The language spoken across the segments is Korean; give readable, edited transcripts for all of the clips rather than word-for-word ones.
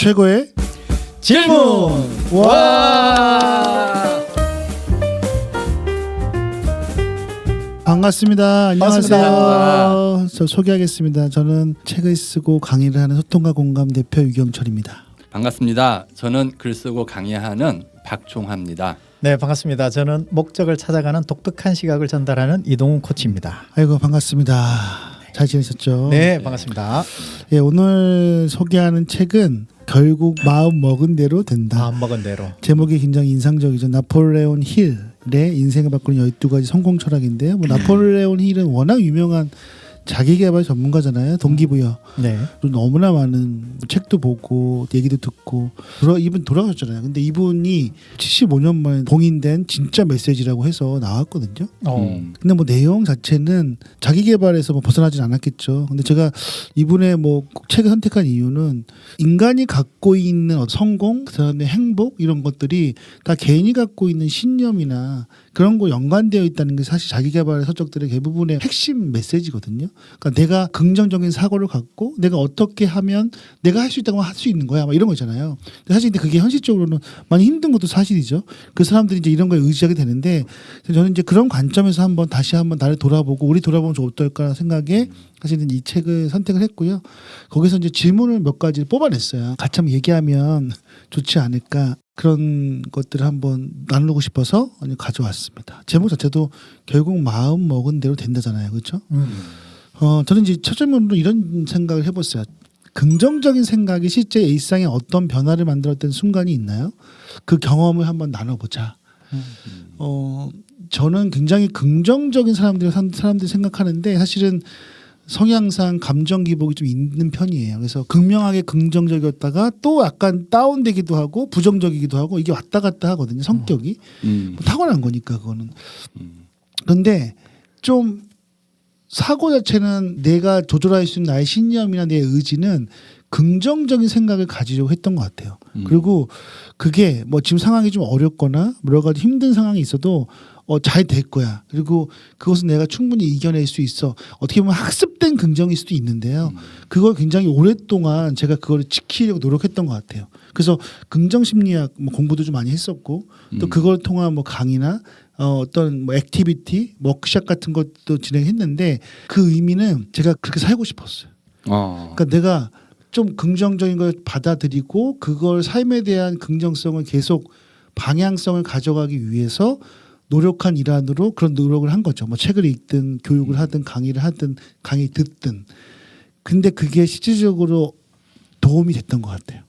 최고의 질문. 와. 반갑습니다. 안녕하세요. 반갑습니다. 저 소개하겠습니다. 저는 책을 쓰고 강의를 하는 소통과 공감 대표 유경철입니다. 반갑습니다. 저는 글 쓰고 강의하는 박종화입니다. 네, 반갑습니다. 저는 목적을 찾아가는 독특한 시각을 전달하는 이동훈 코치입니다. 아이고 반갑습니다. 잘 지내셨죠? 네, 반갑습니다. 예, 오늘 소개하는 책은 결국 마음 먹은 대로 된다. 마음 먹은 대로. 제목이 굉장히 인상적이죠. 나폴레온 힐의 인생을 바꾸는 12가지 성공 철학인데요. 뭐 나폴레온 힐은 워낙 유명한 자기계발 전문가잖아요. 동기부여. 네. 너무나 많은 책도 보고 얘기도 듣고 이분 돌아가셨잖아요. 근데 이분이 75년 만에 봉인된 진짜 메시지라고 해서 나왔거든요. 근데 뭐 내용 자체는 자기계발에서 뭐 벗어나진 않았겠죠. 근데 제가 이분의 뭐 책을 선택한 이유는 인간이 갖고 있는 성공, 그다음에 행복 이런 것들이 다 개인이 갖고 있는 신념이나 그런 거 연관되어 있다는 게 사실 자기계발 서적들의 대부분의 핵심 메시지거든요. 그러니까 내가 긍정적인 사고를 갖고 내가 어떻게 하면 내가 할 수 있다고 할 수 있는 거야, 막 이런 거 있잖아요. 근데 사실 그게 현실적으로는 많이 힘든 것도 사실이죠. 그 사람들이 이제 이런 거에 의지하게 되는데 저는 이제 그런 관점에서 다시 한번 나를 돌아보고 우리 돌아보면 좀 어떨까 생각에 사실은 이 책을 선택을 했고요. 거기서 이제 질문을 몇 가지 뽑아냈어요. 같이 한번 얘기하면 좋지 않을까. 그런 것들을 한번 나누고 싶어서 가져왔습니다. 제목 자체도 결국 마음 먹은 대로 된다잖아요. 그렇죠? 저는 이제 첫 질문으로 이런 생각을 해봤어요. 긍정적인 생각이 실제 일상에 어떤 변화를 만들었던 순간이 있나요? 그 경험을 한번 나눠보자. 저는 굉장히 긍정적인 사람들이 생각하는데 사실은 성향상 감정 기복이 좀 있는 편이에요. 그래서 극명하게 긍정적이었다가 또 약간 다운되기도 하고 부정적이기도 하고 이게 왔다 갔다 하거든요. 성격이 뭐 타고난 거니까 그거는. 그런데 좀 사고 자체는 내가 조절할 수 있는 나의 신념이나 내 의지는 긍정적인 생각을 가지려고 했던 것 같아요. 그리고 그게 뭐 지금 상황이 좀 어렵거나 여러 가지 힘든 상황이 있어도 잘 될 거야. 그리고 그것은 내가 충분히 이겨낼 수 있어. 어떻게 보면 학습된 긍정일 수도 있는데요. 그걸 굉장히 오랫동안 제가 그걸 지키려고 노력했던 것 같아요. 그래서 긍정 심리학 뭐 공부도 좀 많이 했었고 또 그걸 통한 뭐 강의나 어떤 뭐 액티비티, 워크숍 같은 것도 진행했는데 그 의미는 제가 그렇게 살고 싶었어요. 그러니까 내가 좀 긍정적인 걸 받아들이고 그걸 삶에 대한 긍정성을 계속 방향성을 가져가기 위해서 노력한 일환으로 그런 노력을 한 거죠. 뭐 책을 읽든 교육을 하든 강의를 하든 강의 듣든. 근데 그게 실질적으로 도움이 됐던 것 같아요.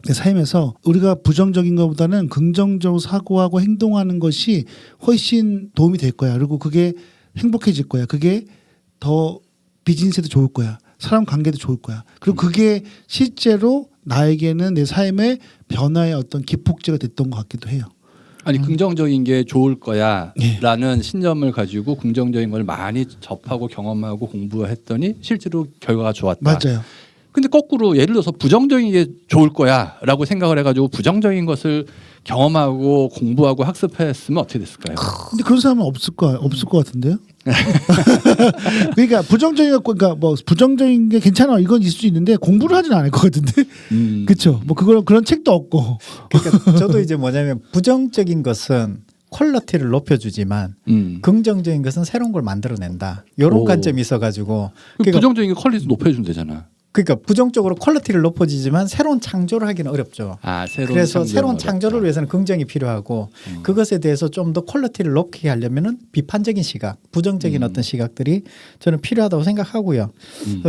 내 삶에서 우리가 부정적인 것보다는 긍정적으로 사고하고 행동하는 것이 훨씬 도움이 될 거야. 그리고 그게 행복해질 거야. 그게 더 비즈니스에도 좋을 거야. 사람 관계도 좋을 거야. 그리고 그게 실제로 나에게는 내 삶의 변화의 어떤 기폭제가 됐던 것 같기도 해요. 아니 긍정적인 게 좋을 거야라는 신념을 가지고 긍정적인 걸 많이 접하고 경험하고 공부했더니 실제로 결과가 좋았다. 맞아요. 근데 거꾸로 예를 들어서 부정적인 게 좋을 거야라고 생각을 해가지고 부정적인 것을 경험하고 공부하고 학습했으면 어떻게 됐을까요? 근데 그런 사람은 없을 것 같은데요. 그러니까 그러니까 뭐 부정적인 게 괜찮아 이건 있을 수 있는데 공부를 하진 않을 것 같은데. 그렇죠. 뭐 그런 책도 없고. 그러니까 저도 이제 뭐냐면 부정적인 것은 퀄리티를 높여주지만 긍정적인 것은 새로운 걸 만들어낸다. 이런 관점이 있어가지고. 그러니까 부정적인 게 퀄리티 높여주면 되잖아. 그러니까 부정적으로 퀄리티를 높여지지만 새로운 창조를 하기는 어렵죠. 그래서 새로운 창조를 위해서는 긍정이 필요하고 그것에 대해서 좀 더 퀄리티를 높게 하려면은 비판적인 시각, 부정적인 어떤 시각들이 저는 필요하다고 생각하고요.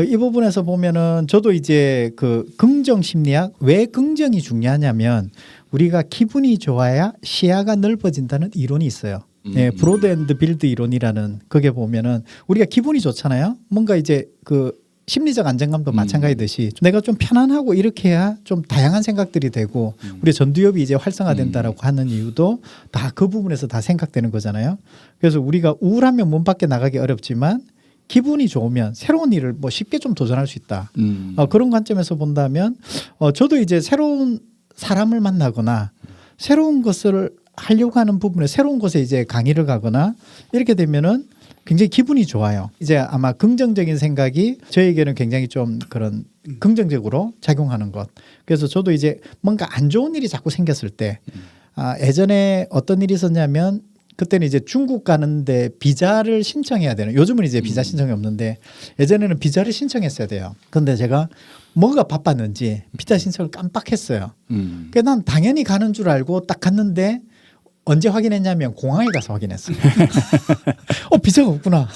이 부분에서 보면은 저도 이제 그 긍정 심리학 왜 긍정이 중요하냐면 우리가 기분이 좋아야 시야가 넓어진다는 이론이 있어요. 네, 브로드 앤드 빌드 이론이라는 그게 보면은 우리가 기분이 좋잖아요. 뭔가 이제 그 심리적 안정감도 마찬가지듯이 내가 좀 편안하고 이렇게 해야 좀 다양한 생각들이 되고 우리 전두엽이 이제 활성화된다라고 하는 이유도 다 그 부분에서 다 생각되는 거잖아요. 그래서 우리가 우울하면 문 밖에 나가기 어렵지만 기분이 좋으면 새로운 일을 뭐 쉽게 좀 도전할 수 있다. 그런 관점에서 본다면 저도 이제 새로운 사람을 만나거나 새로운 것을 하려고 하는 부분에 새로운 곳에 이제 강의를 가거나 이렇게 되면은 굉장히 기분이 좋아요. 이제 아마 긍정적인 생각이 저에게는 굉장히 좀 그런 긍정적으로 작용하는 것. 그래서 저도 이제 뭔가 안 좋은 일이 자꾸 생겼을 때 예전에 어떤 일이 있었냐면 그때는 이제 중국 가는데 비자를 신청해야 되는, 요즘은 이제 비자 신청이 없는데 예전에는 비자를 신청했어야 돼요. 근데 제가 뭐가 바빴는지 비자 신청을 깜빡했어요. 그래서 난 당연히 가는 줄 알고 딱 갔는데 언제 확인했냐면 공항에 가서 확인했어요. 비자가 없구나.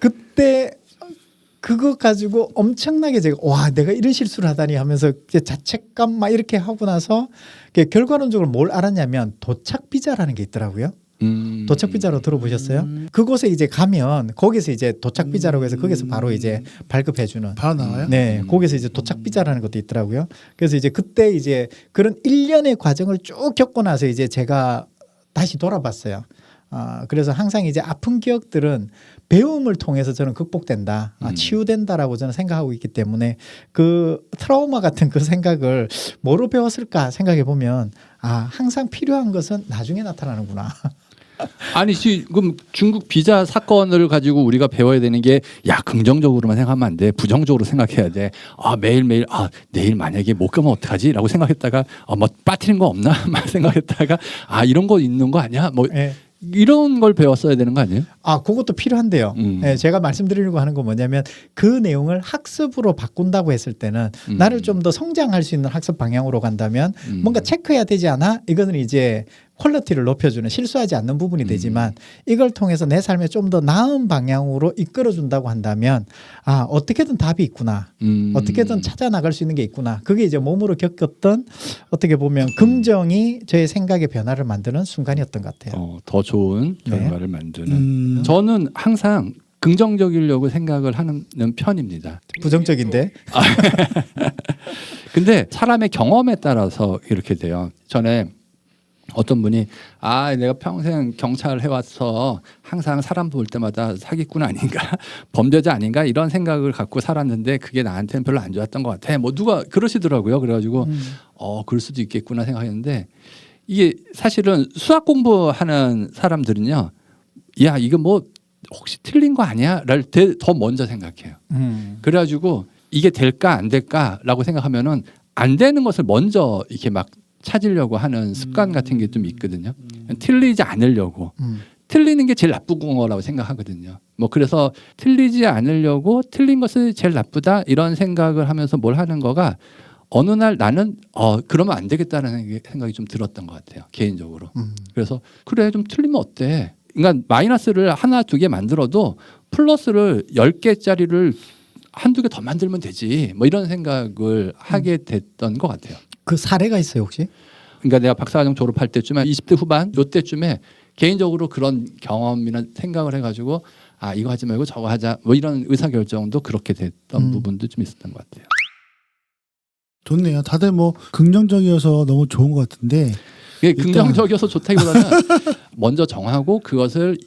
그때 그거 가지고 엄청나게 제가 와 내가 이런 실수를 하다니 하면서 자책감 막 이렇게 하고 나서 결과론적으로 뭘 알았냐면 도착 비자라는 게 있더라고요. 도착 비자로 들어보셨어요? 그곳에 이제 가면 거기서 이제 도착 비자라고 해서 거기서 바로 이제 발급해 주는. 바로 나와요? 네, 거기서 이제 도착 비자라는 것도 있더라고요. 그래서 이제 그때 이제 그런 일련의 과정을 쭉 겪고 나서 이제 제가 다시 돌아봤어요. 그래서 항상 이제 아픈 기억들은 배움을 통해서 저는 극복된다, 치유된다라고 저는 생각하고 있기 때문에 그 트라우마 같은 그 생각을 뭐로 배웠을까 생각해 보면 항상 필요한 것은 나중에 나타나는구나. 아니 지금 중국 비자 사건을 가지고 우리가 배워야 되는 게 야 긍정적으로만 생각하면 안 돼, 부정적으로 생각해야 돼. 매일매일 내일 만약에 못 가면 어떡하지라고 생각했다가 뭐 빠뜨린 거 없나 막 생각했다가 이런 거 있는 거 아니야 뭐 네. 이런 걸 배웠어야 되는 거 아니에요? 그것도 필요한데요. 네, 제가 말씀드리려고 하는 건 뭐냐면 그 내용을 학습으로 바꾼다고 했을 때는 나를 좀 더 성장할 수 있는 학습 방향으로 간다면 뭔가 체크해야 되지 않아? 이거는 이제 퀄리티를 높여주는, 실수하지 않는 부분이 되지만 이걸 통해서 내 삶에 좀 더 나은 방향으로 이끌어준다고 한다면 어떻게든 답이 있구나. 어떻게든 찾아 나갈 수 있는 게 있구나. 그게 이제 몸으로 겪었던 어떻게 보면 긍정이 저의 생각의 변화를 만드는 순간이었던 것 같아요. 더 좋은 결과를 만드는. 저는 항상 긍정적이려고 생각을 하는 편입니다. 부정적인데. 근데 사람의 경험에 따라서 이렇게 돼요. 전에 어떤 분이 내가 평생 경찰을 해왔어, 항상 사람 볼 때마다 사기꾼 아닌가 범죄자 아닌가 이런 생각을 갖고 살았는데 그게 나한테는 별로 안 좋았던 것 같아, 뭐 누가 그러시더라고요. 그래가지고 그럴 수도 있겠구나 생각했는데 이게 사실은 수학 공부하는 사람들은요, 야 이거 뭐 혹시 틀린 거 아니야? 를 더 먼저 생각해요. 그래가지고 이게 될까 안 될까라고 생각하면은 안 되는 것을 먼저 이렇게 막 찾으려고 하는 습관 같은 게 좀 있거든요. 틀리지 않으려고. 틀리는 게 제일 나쁜 거라고 생각하거든요. 뭐 그래서 틀리지 않으려고 틀린 것이 제일 나쁘다 이런 생각을 하면서 뭘 하는 거가 어느 날 나는 그러면 안 되겠다는 생각이 좀 들었던 것 같아요. 개인적으로. 그래서 그래 좀 틀리면 어때? 그러니까 마이너스를 하나 두 개 만들어도 플러스를 10개짜리를 한두 개 더 만들면 되지. 뭐 이런 생각을 하게 됐던 것 같아요. 그 사례가 있어요 혹시? 그러니까 내가 박사과정 졸업할 때쯤에 20대 후반 요때쯤에 개인적으로 그런 경험이나 생각을 해가지고 이거 하지 말고 저거 하자 뭐 이런 의사결정도 그렇게 됐던 부분도 좀 있었던 것 같아요. 좋네요. 다들 뭐 긍정적이어서 너무 좋은 것 같은데 이게 긍정적이어서 좋다기보다는 먼저 정하고 그것을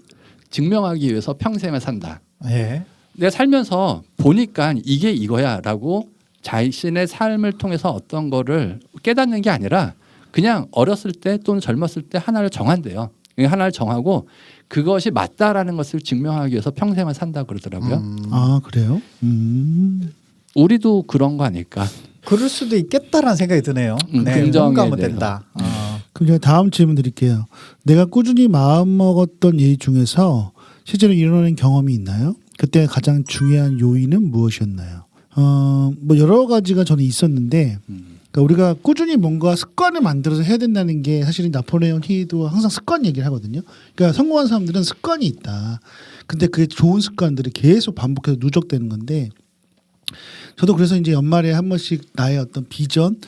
증명하기 위해서 평생을 산다. 예. 내가 살면서 보니까 이게 이거야라고 자신의 삶을 통해서 어떤 거를 깨닫는 게 아니라 그냥 어렸을 때 또는 젊었을 때 하나를 정한대요. 하나를 정하고 그것이 맞다라는 것을 증명하기 위해서 평생을 산다 그러더라고요. 그래요? 우리도 그런 거 아닐까? 그럴 수도 있겠다라는 생각이 드네요. 긍정하면 된다. 그럼 제가 다음 질문 드릴게요. 내가 꾸준히 마음먹었던 일 중에서 실제로 이뤄낸 경험이 있나요? 그때 가장 중요한 요인은 무엇이었나요? 뭐 여러 가지가 저는 있었는데 그러니까 우리가 꾸준히 뭔가 습관을 만들어서 해야 된다는 게 사실은 나폴레옹 힐도 항상 습관 얘기를 하거든요. 그러니까 성공한 사람들은 습관이 있다. 근데 그게 좋은 습관들이 계속 반복해서 누적되는 건데 저도 그래서 이제 연말에 한 번씩 나의 어떤 비전,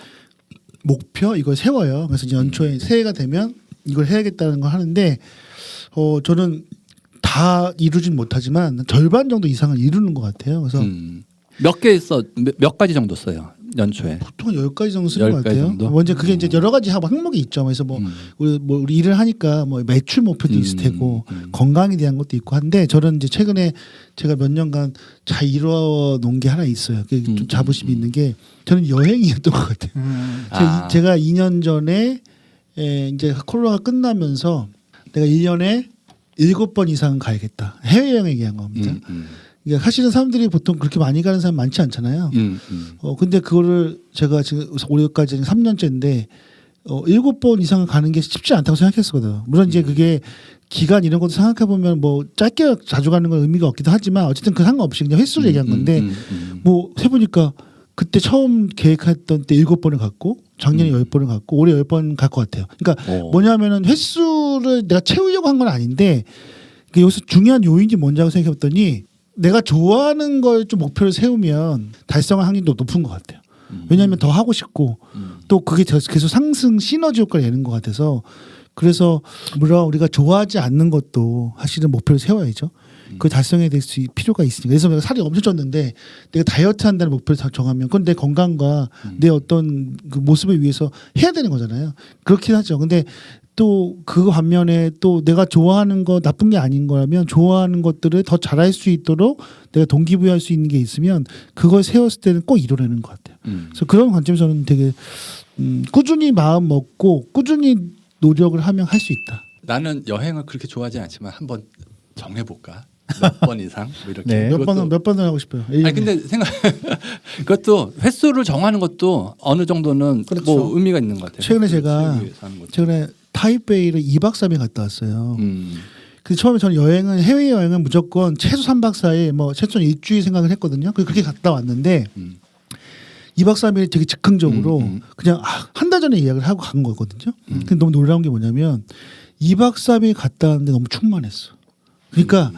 목표 이걸 세워요. 그래서 이제 연초에 새해가 되면 이걸 해야겠다는 걸 하는데 저는 다 이루진 못하지만 절반 정도 이상은 이루는 것 같아요. 그래서 몇 가지 정도 써요 연초에? 보통 10가지 정도 쓰는 것 10가지 같아요. 정도? 먼저 그게 이제 여러 가지 항목이 있죠. 그래서 우리 일을 하니까 뭐 매출 목표도 있을 테고 건강에 대한 것도 있고 한데 저는 이제 최근에 제가 몇 년간 잘 이루어 놓은 게 하나 있어요. 그게 좀 자부심이 있는 게 저는 여행이었던 것 같아요. 제가 2년 전에 이제 코로나가 끝나면서 내가 1년에 7번 이상은 가야겠다. 해외여행 얘기한 겁니다. 그러니까 사실은 사람들이 보통 그렇게 많이 가는 사람 많지 않잖아요. 근데 그거를 제가 지금 올해까지 3년째인데 7번 이상을 가는 게 쉽지 않다고 생각했었거든요. 물론 이제 그게 기간 이런 것도 생각해 보면 뭐 짧게 자주 가는 건 의미가 없기도 하지만 어쨌든 그 상관없이 그냥 횟수를 얘기한 건데 뭐 해보니까 그때 처음 계획했던 때 7번을 갔고 작년에 10번을 갔고 올해 10번 갈 것 같아요. 그러니까 뭐냐면은 횟수를 내가 채우려고 한 건 아닌데 여기서 중요한 요인이 뭔지 생각해 봤더니 내가 좋아하는 걸 좀 목표를 세우면 달성할 확률도 높은 것 같아요. 왜냐하면 더 하고 싶고 또 그게 계속 상승 시너지 효과를 내는 것 같아서 그래서 물론 우리가 좋아하지 않는 것도 사실은 목표를 세워야죠. 그 달성해야 될 수 필요가 있으니까. 그래서 내가 살이 엄청 쪘는데 내가 다이어트 한다는 목표를 정하면 그건 내 건강과 내 어떤 그 모습을 위해서 해야 되는 거잖아요. 그렇긴 하죠. 근데 또 그 반면에 또 내가 좋아하는 거 나쁜 게 아닌 거라면 좋아하는 것들을 더 잘할 수 있도록 내가 동기부여할 수 있는 게 있으면 그걸 세웠을 때는 꼭 이뤄내는 것 같아요. 그래서 그런 관점에서는 되게 꾸준히 마음 먹고 꾸준히 노력을 하면 할 수 있다. 나는 여행을 그렇게 좋아하지 않지만 한번 정해볼까? 몇 번 이상 뭐 이렇게 네. 몇 번을 하고 싶어요. 아니 근데 그것도 횟수를 정하는 것도 어느 정도는 그렇죠. 뭐 의미가 있는 것 같아요. 최근에 제가 타이베이를 2박 3일 갔다 왔어요. 그 처음에 저는 해외 여행은 무조건 최소 3박 4일 뭐 최소 일주일 생각을 했거든요. 그렇게 갔다 왔는데 2박 3일 되게 즉흥적으로 그냥 한 달 전에 예약을 하고 간 거거든요. 근데 너무 놀라운 게 뭐냐면 2박 3일 갔다 왔는데 너무 충만했어. 그러니까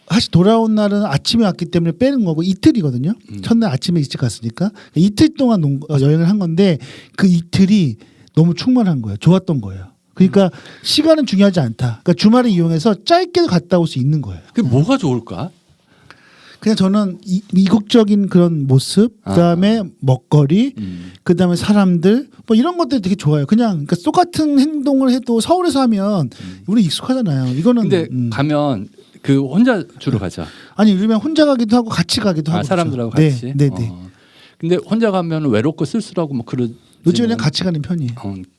사실 돌아온 날은 아침에 왔기 때문에 빼는 거고 이틀이거든요. 첫날 아침에 일찍 갔으니까 이틀 동안 여행을 한 건데 그 이틀이 너무 충만한 거예요. 좋았던 거예요. 그러니까 시간은 중요하지 않다. 그러니까 주말을 이용해서 짧게 갔다 올 수 있는 거예요. 그게 뭐가 좋을까? 그냥 저는 이국적인 그런 모습, 그다음에 먹거리, 그다음에 사람들 뭐 이런 것들이 되게 좋아요. 그냥 그러니까 똑같은 행동을 해도 서울에서 하면 우리 익숙하잖아요. 이거는 근데 가면 그 혼자 주로 가죠. 아니 요즘엔 혼자 가기도 하고 같이 가기도 하고 사람들하고 그렇죠. 같이. 네. 근데 혼자 가면 외롭고 쓸쓸하고 뭐 그런. 요즘에는 같이 가는 편이에요.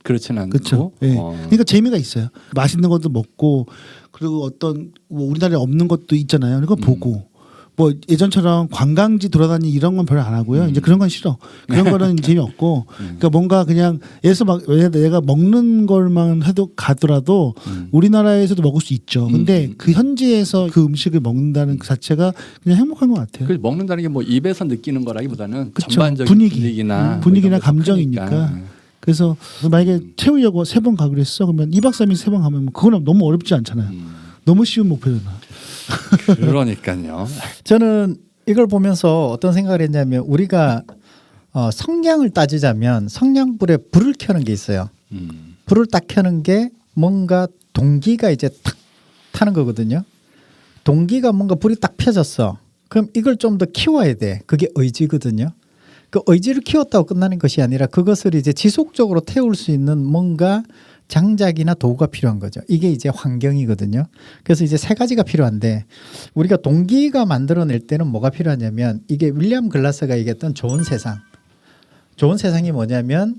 그렇지는 않고. 그렇죠. 네. 그러니까 재미가 있어요. 맛있는 것도 먹고 그리고 어떤 뭐 우리나라에 없는 것도 있잖아요. 이거 보고 뭐 예전처럼 관광지 돌아다니 이런 건 별로 안 하고요. 이제 그런 건 싫어. 그런 거는 재미없고. 그러니까 뭔가 그냥 예서 막 내가 먹는 걸만 해도 가더라도 우리나라에서도 먹을 수 있죠. 근데 그 현지에서 그 음식을 먹는다는 그 자체가 그냥 행복한 것 같아요. 먹는다는 게 뭐 입에서 느끼는 거라기보다는 그쵸. 전반적인 분위기나 감정이니까. 그래서 만약에 채우려고 3번 가기로 했어. 그러면 2박 3일 3번 가면 뭐 그거는 너무 어렵지 않잖아요. 너무 쉬운 목표잖아. 그러니까요. 저는 이걸 보면서 어떤 생각을 했냐면 우리가 성량을 따지자면 성냥불에 불을 켜는 게 있어요. 불을 딱 켜는 게 뭔가 동기가 이제 탁 타는 거거든요. 동기가 뭔가 불이 딱 펴졌어. 그럼 이걸 좀 더 키워야 돼. 그게 의지거든요. 그 의지를 키웠다고 끝나는 것이 아니라 그것을 이제 지속적으로 태울 수 있는 뭔가 장작이나 도구가 필요한 거죠. 이게 이제 환경이거든요. 그래서 이제 3가지가 필요한데 우리가 동기가 만들어낼 때는 뭐가 필요하냐면 이게 윌리엄 글라스가 얘기했던 좋은 세상. 좋은 세상이 뭐냐면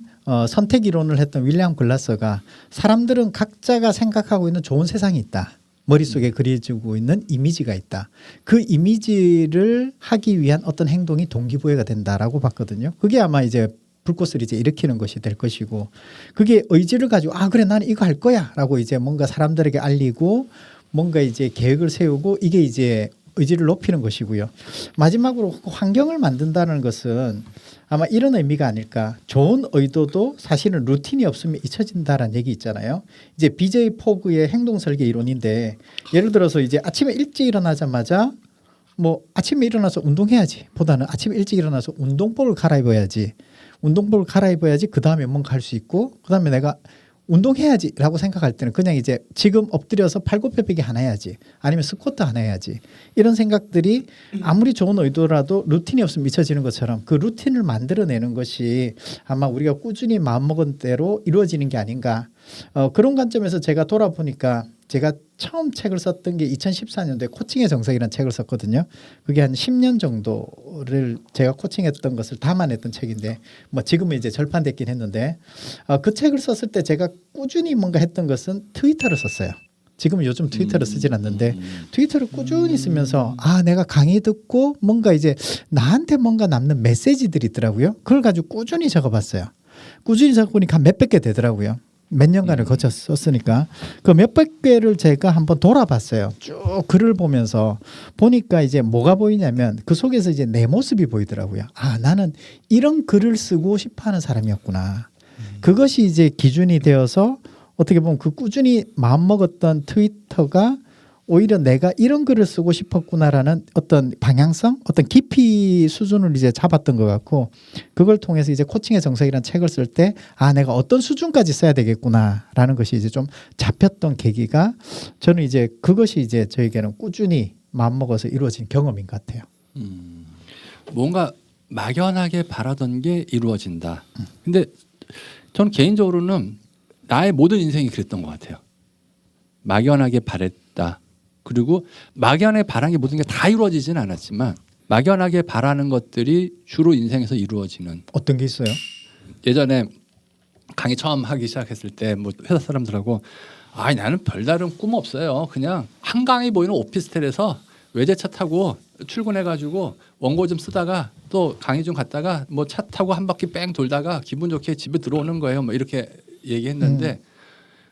선택 이론을 했던 윌리엄 글라스가 사람들은 각자가 생각하고 있는 좋은 세상이 있다. 머릿속에 그려지고 있는 이미지가 있다. 그 이미지를 하기 위한 어떤 행동이 동기부여가 된다라고 봤거든요. 그게 아마 이제 불꽃을 이제 일으키는 것이 될 것이고 그게 의지를 가지고 그래 나는 이거 할 거야라고 이제 뭔가 사람들에게 알리고 뭔가 이제 계획을 세우고 이게 이제 의지를 높이는 것이고요. 마지막으로 환경을 만든다는 것은 아마 이런 의미가 아닐까. 좋은 의도도 사실은 루틴이 없으면 잊혀진다라는 얘기 있잖아요. 이제 BJ 포그의 행동 설계 이론인데 예를 들어서 이제 아침에 일찍 일어나자마자 뭐 아침에 일어나서 운동해야지 보다는 아침에 일찍 일어나서 운동복을 갈아입어야지. 운동복을 갈아입어야지 그 다음에 뭔가 할 수 있고 그 다음에 내가 운동해야지 라고 생각할 때는 그냥 이제 지금 엎드려서 팔굽혀펴기 하나 해야지 아니면 스쿼트 하나 해야지 이런 생각들이 아무리 좋은 의도라도 루틴이 없으면 미쳐지는 것처럼 그 루틴을 만들어내는 것이 아마 우리가 꾸준히 마음먹은 대로 이루어지는 게 아닌가 그런 관점에서 제가 돌아보니까 제가 처음 책을 썼던 게 2014년도에 코칭의 정석이라는 책을 썼거든요. 그게 한 10년 정도를 제가 코칭했던 것을 담아냈던 책인데 뭐 지금은 이제 절판됐긴 했는데 그 책을 썼을 때 제가 꾸준히 뭔가 했던 것은 트위터를 썼어요. 지금은 요즘 트위터를 쓰진 않는데 트위터를 꾸준히 쓰면서 내가 강의 듣고 뭔가 이제 나한테 뭔가 남는 메시지들이 있더라고요. 그걸 가지고 꾸준히 적어봤어요. 꾸준히 적어보니까 한 몇백 개 되더라고요. 몇 년간을 거쳐 썼으니까 그 몇백 개를 제가 한번 돌아봤어요. 쭉 글을 보면서 보니까 이제 뭐가 보이냐면 그 속에서 이제 내 모습이 보이더라고요. 나는 이런 글을 쓰고 싶어하는 사람이었구나. 그것이 이제 기준이 되어서 어떻게 보면 그 꾸준히 마음먹었던 트위터가 오히려 내가 이런 글을 쓰고 싶었구나라는 어떤 방향성, 어떤 깊이 수준을 이제 잡았던 것 같고 그걸 통해서 이제 코칭의 정석이라는 책을 쓸 때 내가 어떤 수준까지 써야 되겠구나라는 것이 이제 좀 잡혔던 계기가 저는 이제 그것이 이제 저에게는 꾸준히 마음먹어서 이루어진 경험인 것 같아요. 뭔가 막연하게 바라던 게 이루어진다. 근데 저는 개인적으로는 나의 모든 인생이 그랬던 것 같아요. 막연하게 바랬다. 그리고 막연하게 바란 게 모든 게 다 이루어지진 않았지만 막연하게 바라는 것들이 주로 인생에서 이루어지는. 어떤 게 있어요? 예전에 강의 처음 하기 시작했을 때 뭐 회사 사람들하고 나는 별다른 꿈 없어요. 그냥 한강이 보이는 오피스텔에서 외제차 타고 출근해가지고 원고 좀 쓰다가 또 강의 좀 갔다가 뭐 차 타고 한 바퀴 뺑 돌다가 기분 좋게 집에 들어오는 거예요. 뭐 이렇게 얘기했는데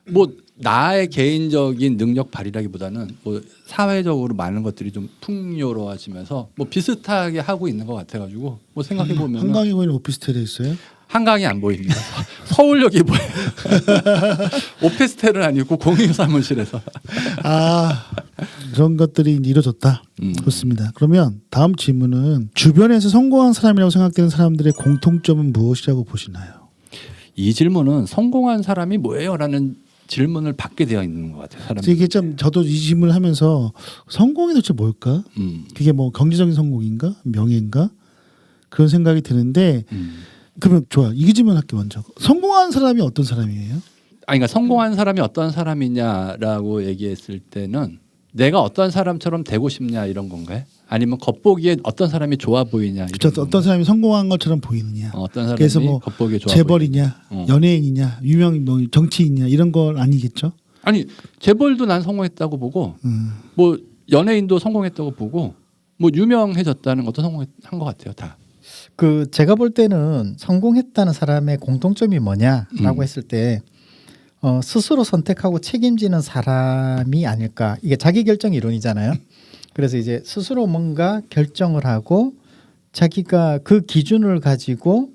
뭐 나의 개인적인 능력 발휘라기보다는 뭐 사회적으로 많은 것들이 좀 풍요로워지면서 뭐 비슷하게 하고 있는 것 같아가지고 뭐 생각해 보면 한강이 보이는 오피스텔에 있어요? 한강이 안 보입니다. 서울역이 보여요. 오피스텔은 아니고 공유 사무실에서. 그런 것들이 이루어졌다. 좋습니다. 그러면 다음 질문은 주변에서 성공한 사람이라고 생각되는 사람들의 공통점은 무엇이라고 보시나요? 이 질문은 성공한 사람이 뭐예요?라는 질문을 받게 되어 있는 것 같아요. 사람들이. 이게 좀 저도 이 질문을 하면서 성공이 도대체 뭘까? 그게 뭐 경제적인 성공인가? 명예인가? 그런 생각이 드는데 그러면 좋아. 이 질문 할게 먼저. 성공한 사람이 어떤 사람이에요? 그러니까 성공한 사람이 어떤 사람이냐라고 얘기했을 때는 내가 어떤 사람처럼 되고 싶냐 이런 건가요? 아니면 겉보기에 어떤 사람이 좋아 보이냐? 그렇죠. 어떤 사람이 성공한 것처럼 보이느냐? 어떤 사람이 그래서 뭐 겉보기에 좋아 재벌이냐, 연예인이냐, 유명 뭐 정치인이냐 이런 건 아니겠죠? 아니 재벌도 난 성공했다고 보고 뭐 연예인도 성공했다고 보고 뭐 유명해졌다는 것도 성공한 것 같아요. 다. 제가 볼 때는 성공했다는 사람의 공통점이 뭐냐라고 했을 때 스스로 선택하고 책임지는 사람이 아닐까. 이게 자기결정 이론이잖아요. 그래서 이제 스스로 뭔가 결정을 하고 자기가 그 기준을 가지고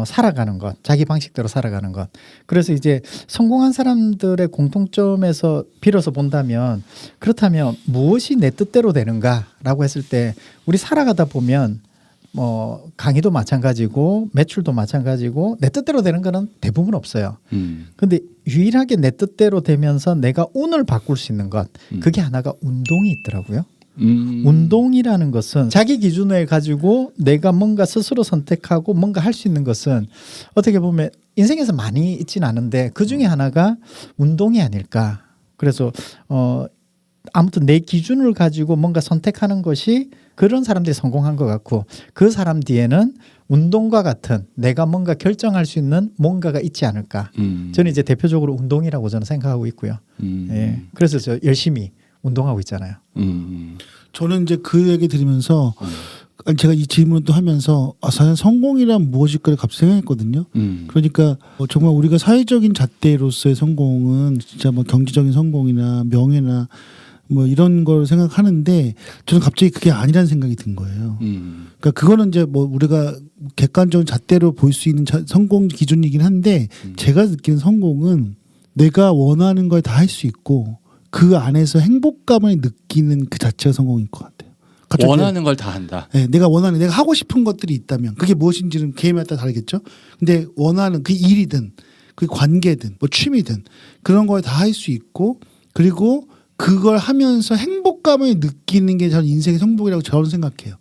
살아가는 것, 자기 방식대로 살아가는 것. 그래서 이제 성공한 사람들의 공통점에서 빌어서 본다면 그렇다면 무엇이 내 뜻대로 되는가라고 했을 때 우리 살아가다 보면 뭐 강의도 마찬가지고 매출도 마찬가지고 내 뜻대로 되는 거는 대부분 없어요. 근데 유일하게 내 뜻대로 되면서 내가 운을 바꿀 수 있는 것 그게 하나가 운동이 있더라고요. 운동이라는 것은 자기 기준을 가지고 내가 뭔가 스스로 선택하고 뭔가 할 수 있는 것은 어떻게 보면 인생에서 많이 있지는 않은데 그 중에 하나가 운동이 아닐까. 그래서 아무튼 내 기준을 가지고 뭔가 선택하는 것이 그런 사람들이 성공한 것 같고 그 사람 뒤에는 운동과 같은 내가 뭔가 결정할 수 있는 뭔가가 있지 않을까. 저는 이제 대표적으로 운동이라고 저는 생각하고 있고요. 예. 그래서 저 열심히 운동하고 있잖아요. 저는 이제 그 얘기 들으면서 제가 이 질문을 또 하면서 사실 성공이란 무엇일까를 갑자기 생각했거든요. 그러니까 정말 우리가 사회적인 잣대로서의 성공은 진짜 뭐 경제적인 성공이나 명예나 뭐 이런 걸 생각하는데 저는 갑자기 그게 아니라는 생각이 든 거예요. 그러니까 그거는 이제 뭐 우리가 객관적인 잣대로 볼 수 있는 성공 기준이긴 한데 제가 느끼는 성공은 내가 원하는 걸 다 할 수 있고 그 안에서 행복감을 느끼는 그 자체가 성공인 것 같아요. 원하는 걸 다 한다. 네, 내가 하고 싶은 것들이 있다면 그게 무엇인지는 개인마다 따라 다르겠죠. 근데 원하는 그 일이든 그 관계든 뭐 취미든 그런 걸 다 할 수 있고 그리고 그걸 하면서 행복감을 느끼는 게 저는 인생의 성공이라고 저는 생각해요.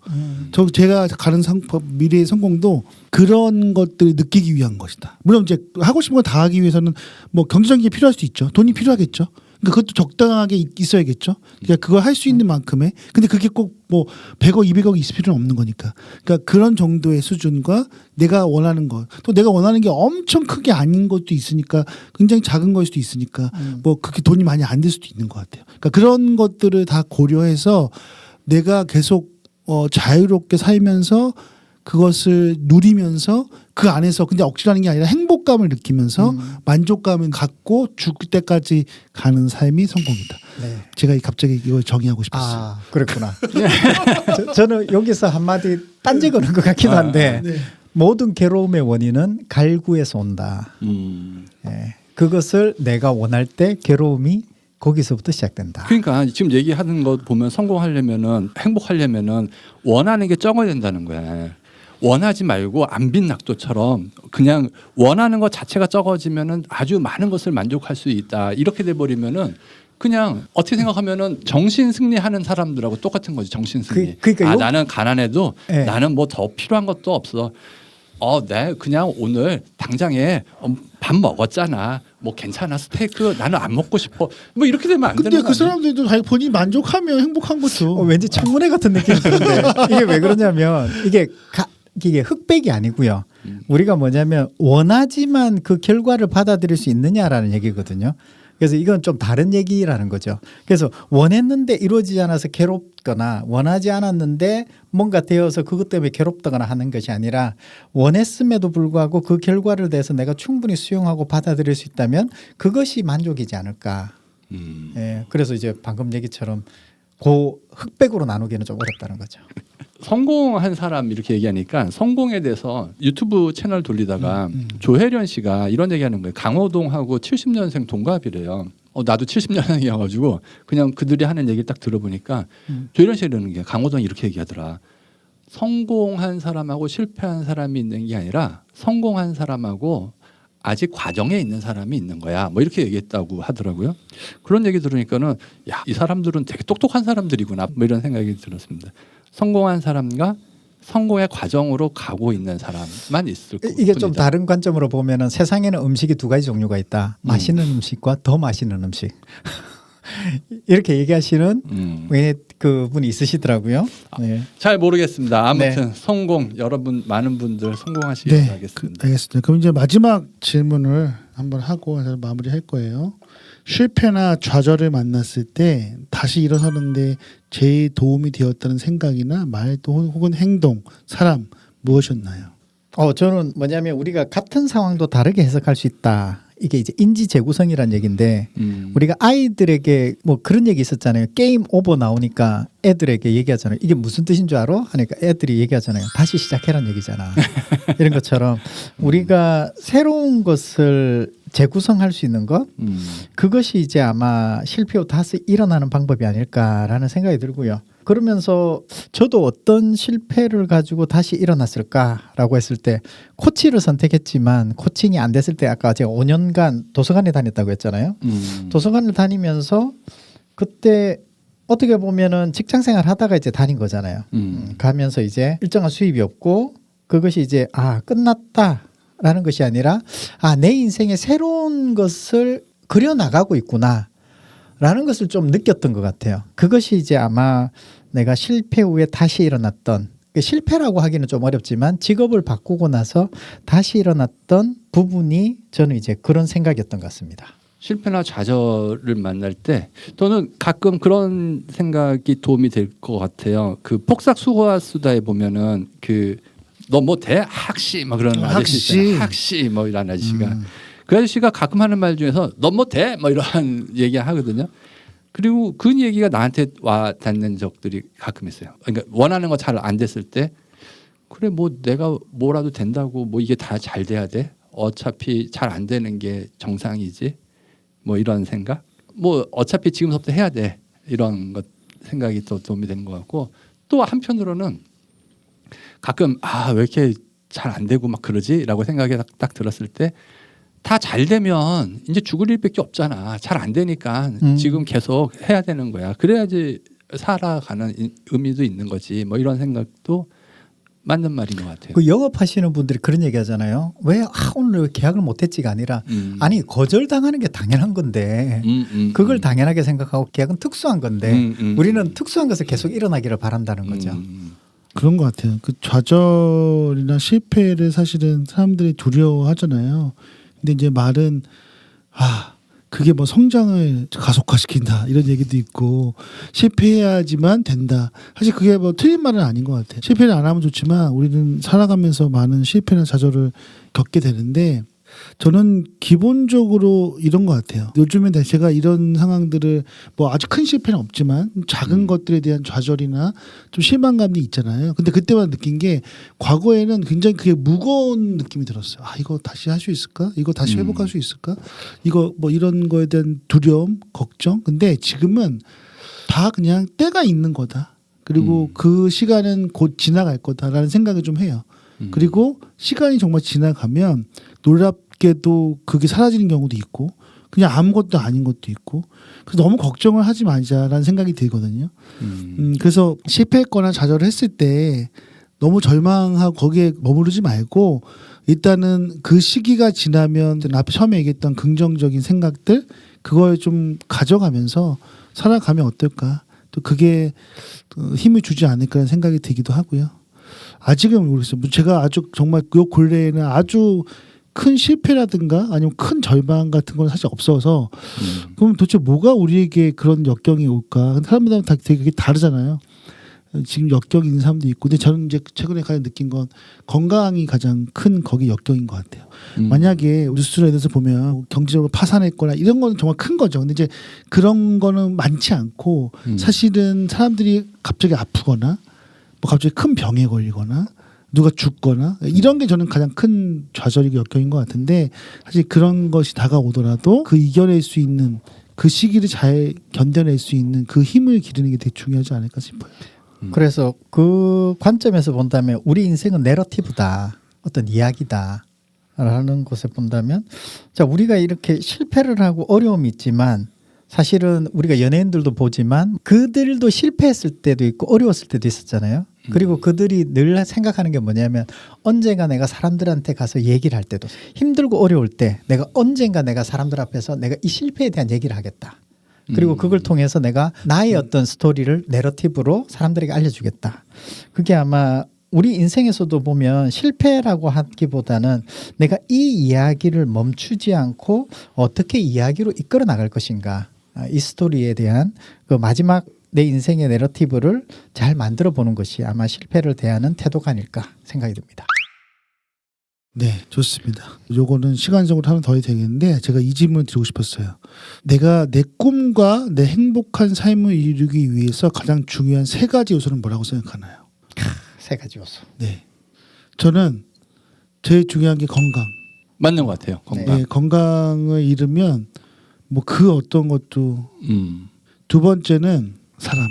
제가 가는 미래의 성공도 그런 것들을 느끼기 위한 것이다. 물론 이제 하고 싶은 걸 다 하기 위해서는 뭐 경제적인 게 필요할 수도 있죠. 돈이 필요하겠죠. 그러니까 그것도 적당하게 있어야겠죠. 그러니까 그걸 할 수 있는 만큼의. 근데 그게 꼭 뭐 100억, 200억이 있을 필요는 없는 거니까. 그러니까 그런 정도의 수준과 내가 원하는 것, 또 내가 원하는 게 엄청 크게 아닌 것도 있으니까 굉장히 작은 걸 수도 있으니까 뭐 그렇게 돈이 많이 안 들 수도 있는 것 같아요. 그러니까 그런 것들을 다 고려해서 내가 계속 자유롭게 살면서 그것을 누리면서 그 안에서 근데 억지라는 게 아니라 행복감을 느끼면서 만족감을 갖고 죽을 때까지 가는 삶이 성공이다. 네. 제가 갑자기 이걸 정의하고 싶었어요. 아, 그렇구나. 저는 여기서 한마디 딴지 거는 것 같기도 한데 네. 모든 괴로움의 원인은 갈구에서 온다. 예. 그것을 내가 원할 때 괴로움이 거기서부터 시작된다. 그러니까 지금 얘기하는 거 보면 성공하려면은 행복하려면은 원하는 게 적어야 된다는 거야. 원하지 말고 안빈낙도처럼 그냥 원하는 것 자체가 적어지면은 아주 많은 것을 만족할 수 있다. 이렇게 돼 버리면은 그냥 어떻게 생각하면은 정신 승리하는 사람들하고 똑같은 거지. 정신 승리. 그러니까 나는 가난해도 네. 나는 뭐 더 필요한 것도 없어. 내 그냥 오늘 당장에 밥 먹었잖아. 뭐 괜찮아. 스테이크 나는 안 먹고 싶어. 뭐 이렇게 되면 안 되는 근데 거 그 아니야? 사람들도 자기 본인이 만족하면 행복한 거죠. 왠지 청문회 같은 느낌이 드는데 이게 왜 그러냐면 이게 흑백이 아니고요. 우리가 뭐냐면 원하지만 그 결과를 받아들일 수 있느냐라는 얘기거든요. 그래서 이건 좀 다른 얘기라는 거죠. 그래서 원했는데 이루어지지 않아서 괴롭거나 원하지 않았는데 뭔가 되어서 그것 때문에 괴롭다거나 하는 것이 아니라 원했음에도 불구하고 그 결과를 대해서 내가 충분히 수용하고 받아들일 수 있다면 그것이 만족이지 않을까. 예, 그래서 이제 방금 얘기처럼 그 흑백으로 나누기는 좀 어렵다는 거죠. 성공한 사람 이렇게 얘기하니까 성공에 대해서 유튜브 채널 돌리다가 조혜련 씨가 이런 얘기하는 거예요. 강호동하고 70년생 동갑이래요. 나도 70년생이어가지고 그냥 그들이 하는 얘기 딱 들어보니까 조혜련 씨가 이러는 게 강호동이 이렇게 얘기하더라. 성공한 사람하고 실패한 사람이 있는 게 아니라 성공한 사람하고 아직 과정에 있는 사람이 있는 거야. 뭐 이렇게 얘기했다고 하더라고요. 그런 얘기 들으니까는 야, 이 사람들은 되게 똑똑한 사람들이구나. 뭐 이런 생각이 들었습니다. 성공한 사람과 성공의 과정으로 가고 있는 사람만 있을 뿐이다. 이게 좀 다른 관점으로 보면은 세상에는 음식이 두 가지 종류가 있다. 맛있는 음식과 더 맛있는 음식. 이렇게 얘기하시는 그분이 있으시더라고요. 네. 잘 모르겠습니다. 아무튼 네. 성공 여러분 많은 분들 성공하시길 네, 바라겠습니다. 알겠습니다. 그럼 이제 마지막 질문을 한번 하고 마무리할 거예요. 실패나 좌절을 만났을 때 다시 일어서는데 제일 도움이 되었다는 생각이나 말 또 혹은 행동, 사람 무엇이었나요? 저는 뭐냐면 우리가 같은 상황도 다르게 해석할 수 있다. 이게 이제 인지 재구성이란 얘기인데 우리가 아이들에게 뭐 그런 얘기 있었잖아요. 게임 오버 나오니까 애들에게 얘기하잖아요. 이게 무슨 뜻인 줄 알아? 하니까 애들이 얘기하잖아요. 다시 시작해란 얘기잖아. 이런 것처럼 우리가 새로운 것을 재구성할 수 있는 것 그것이 이제 아마 실패 후 다시 일어나는 방법이 아닐까라는 생각이 들고요. 그러면서 저도 어떤 실패를 가지고 다시 일어났을까라고 했을 때 코치를 선택했지만 코칭이 안 됐을 때 아까 제가 5년간 도서관에 다녔다고 했잖아요. 도서관을 다니면서 그때 어떻게 보면은 직장생활 하다가 이제 다닌 거잖아요. 가면서 이제 일정한 수입이 없고 그것이 이제 끝났다라는 것이 아니라 내 인생에 새로운 것을 그려나가고 있구나. 라는 것을 좀 느꼈던 것 같아요. 그것이 이제 아마 내가 실패 후에 다시 일어났던 실패라고 하기는 좀 어렵지만 직업을 바꾸고 나서 다시 일어났던 부분이 저는 이제 그런 생각이었던 것 같습니다. 실패나 좌절을 만날 때 저는 가끔 그런 생각이 도움이 될 것 같아요. 그 폭삭 수고와 수다에 보면은 너 뭐 돼? 학시 막 그러는 아저씨 있잖아요. 학시 뭐 이런 아저씨가 그 아저씨가 가끔 하는 말 중에서 너 뭐 돼? 뭐 이런 얘기 하거든요. 그리고 그 얘기가 나한테 와 닿는 적들이 가끔 있어요. 그러니까 원하는 거 잘 안 됐을 때 그래 뭐 내가 뭐라도 된다고 뭐 이게 다 잘 돼야 돼? 어차피 잘 안 되는 게 정상이지. 뭐 이런 생각. 뭐 어차피 지금부터 해야 돼. 이런 것 생각이 또 도움이 되는 것 같고 또 한편으로는 가끔 왜 이렇게 잘 안 되고 막 그러지라고 생각이 딱 들었을 때 다 잘 되면 이제 죽을 일밖에 없잖아. 잘 안 되니까 지금 계속 해야 되는 거야. 그래야지 살아가는 의미도 있는 거지. 뭐 이런 생각도 맞는 말인 것 같아요. 그 영업하시는 분들이 그런 얘기하잖아요. 왜 오늘 계약을 못했지가 아니라 아니 거절당하는 게 당연한 건데 그걸 당연하게 생각하고 계약은 특수한 건데 우리는 특수한 것을 계속 일어나기를 바란다는 거죠. 그런 것 같아요. 그 좌절이나 실패를 사실은 사람들이 두려워하잖아요. 근데 이제 말은 그게 뭐 성장을 가속화시킨다 이런 얘기도 있고 실패해야지만 된다. 사실 그게 뭐 틀린 말은 아닌 것 같아요. 실패를 안 하면 좋지만 우리는 살아가면서 많은 실패나 좌절을 겪게 되는데 저는 기본적으로 이런 것 같아요. 요즘에 제가 이런 상황들을 뭐 아주 큰 실패는 없지만 작은 것들에 대한 좌절이나 좀 실망감이 있잖아요. 근데 그때만 느낀 게 과거에는 굉장히 그게 무거운 느낌이 들었어요. 이거 다시 할 수 있을까? 이거 다시 회복할 수 있을까? 이거 뭐 이런 거에 대한 두려움, 걱정. 근데 지금은 다 그냥 때가 있는 거다. 그리고 그 시간은 곧 지나갈 거다라는 생각을 좀 해요. 그리고 시간이 정말 지나가면 놀랍게도 그게 사라지는 경우도 있고 그냥 아무것도 아닌 것도 있고 그래서 너무 걱정을 하지 말자라는 생각이 들거든요. 그래서 실패했거나 좌절을 했을 때 너무 절망하고 거기에 머무르지 말고 일단은 그 시기가 지나면 앞에 처음에 얘기했던 긍정적인 생각들 그걸 좀 가져가면서 살아가면 어떨까. 또 그게 힘을 주지 않을까라는 생각이 들기도 하고요. 아직은 모르겠어요. 제가 아주 정말 요 근래에는 아주 큰 실패라든가 아니면 큰 절망 같은 건 사실 없어서 그럼 도대체 뭐가 우리에게 그런 역경이 올까? 사람마다 다 되게 다르잖아요. 지금 역경이 있는 사람도 있고 근데 저는 이제 최근에 가장 느낀 건 건강이 가장 큰 거기 역경인 것 같아요. 만약에 뉴스로 대해서 보면 경제적으로 파산했거나 이런 거는 정말 큰 거죠. 근데 이제 그런 거는 많지 않고 사실은 사람들이 갑자기 아프거나 뭐 갑자기 큰 병에 걸리거나 누가 죽거나 이런 게 저는 가장 큰 좌절이고 역경인 것 같은데 사실 그런 것이 다가오더라도 그 이겨낼 수 있는 그 시기를 잘 견뎌낼 수 있는 그 힘을 기르는 게 되게 중요하지 않을까 싶어요. 그래서 그 관점에서 본다면 우리 인생은 내러티브다. 어떤 이야기다. 라는 곳에 본다면 자 우리가 이렇게 실패를 하고 어려움이 있지만 사실은 우리가 연예인들도 보지만 그들도 실패했을 때도 있고 어려웠을 때도 있었잖아요. 그리고 그들이 늘 생각하는 게 뭐냐면 언젠가 내가 사람들한테 가서 얘기를 할 때도 힘들고 어려울 때 내가 언젠가 내가 사람들 앞에서 내가 이 실패에 대한 얘기를 하겠다. 그리고 그걸 통해서 내가 나의 어떤 스토리를 내러티브로 사람들에게 알려주겠다. 그게 아마 우리 인생에서도 보면 실패라고 하기보다는 내가 이 이야기를 멈추지 않고 어떻게 이야기로 이끌어 나갈 것인가. 이 스토리에 대한 그 마지막 내 인생의 내러티브를 잘 만들어 보는 것이 아마 실패를 대하는 태도가 아닐까 생각이 듭니다. 네, 좋습니다. 요거는 시간적으로 하면 더 되겠는데 제가 이 질문을 드리고 싶었어요. 내가 내 꿈과 내 행복한 삶을 이루기 위해서 가장 중요한 세 가지 요소는 뭐라고 생각하나요? 세 가지 요소. 네, 저는 제일 중요한 게 건강. 맞는 것 같아요. 건강. 네, 건강을 잃으면 뭐 그 어떤 것도 두 번째는 사람.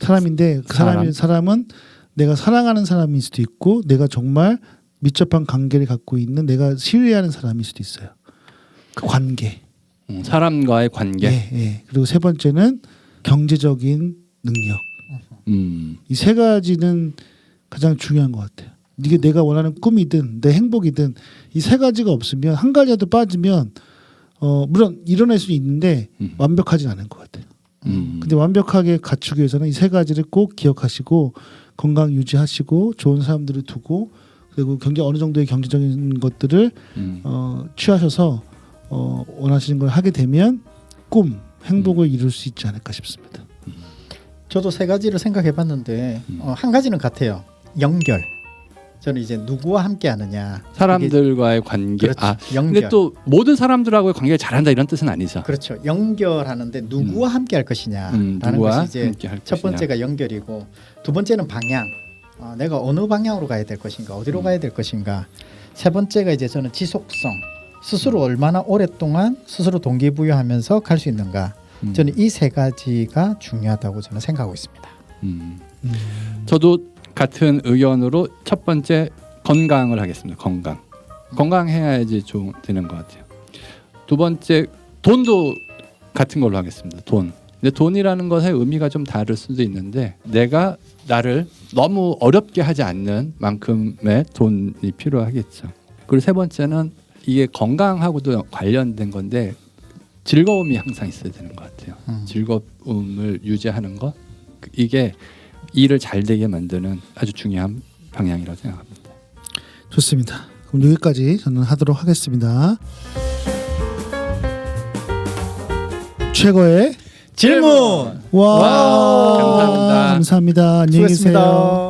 사람인데 그 사람은 내가 사랑하는 사람일 수도 있고 내가 정말 밀접한 관계를 갖고 있는 내가 신뢰하는 사람일 수도 있어요. 그 관계. 사람과의 관계. 네, 네. 그리고 세 번째는 경제적인 능력. 이 세 가지는 가장 중요한 것 같아요. 이게 내가 원하는 꿈이든 내 행복이든 이 세 가지가 없으면 한 가지라도 빠지면 물론 일어날 수 있는데 완벽하진 않은 것 같아요. 근데 완벽하게 갖추기 위해서는 이 세 가지를 꼭 기억하시고 건강 유지하시고 좋은 사람들을 두고 그리고 어느 정도의 경제적인 것들을 취하셔서 원하시는 걸 하게 되면 꿈, 행복을 이룰 수 있지 않을까 싶습니다. 저도 세 가지를 생각해 봤는데 한 가지는 같아요. 연결. 저는 이제 누구와 함께 하느냐. 사람들과의 관계. 그렇죠. 연결. 근데 또 모든 사람들하고의 관계를 잘한다 이런 뜻은 아니죠. 그렇죠. 연결하는데 누구와 함께 할 것이냐라는 것이 이제 첫 번째가 연결이고 두 번째는 방향. 내가 어느 방향으로 가야 될 것인가, 어디로 가야 될 것인가. 세 번째가 이제 저는 지속성. 스스로 얼마나 오랫동안 스스로 동기부여하면서 갈 수 있는가. 저는 이 세 가지가 중요하다고 저는 생각하고 있습니다. 저도 같은 의견으로 첫 번째 건강을 하겠습니다. 건강해야지 좀 되는 것 같아요. 두 번째 돈도 같은 걸로 하겠습니다. 돈. 근데 돈이라는 것의 의미가 좀 다를 수도 있는데 내가 나를 너무 어렵게 하지 않는 만큼의 돈이 필요하겠죠. 그리고 세 번째는 이게 건강하고도 관련된 건데 즐거움이 항상 있어야 되는 것 같아요. 즐거움을 유지하는 것, 이게 일을 잘 되게 만드는 아주 중요한 방향이라고 생각합니다. 좋습니다. 그럼 여기까지 저는 하도록 하겠습니다. 최고의 질문. 와, 감사합니다. 감사합니다. 안녕히 계세요. 수고했습니다.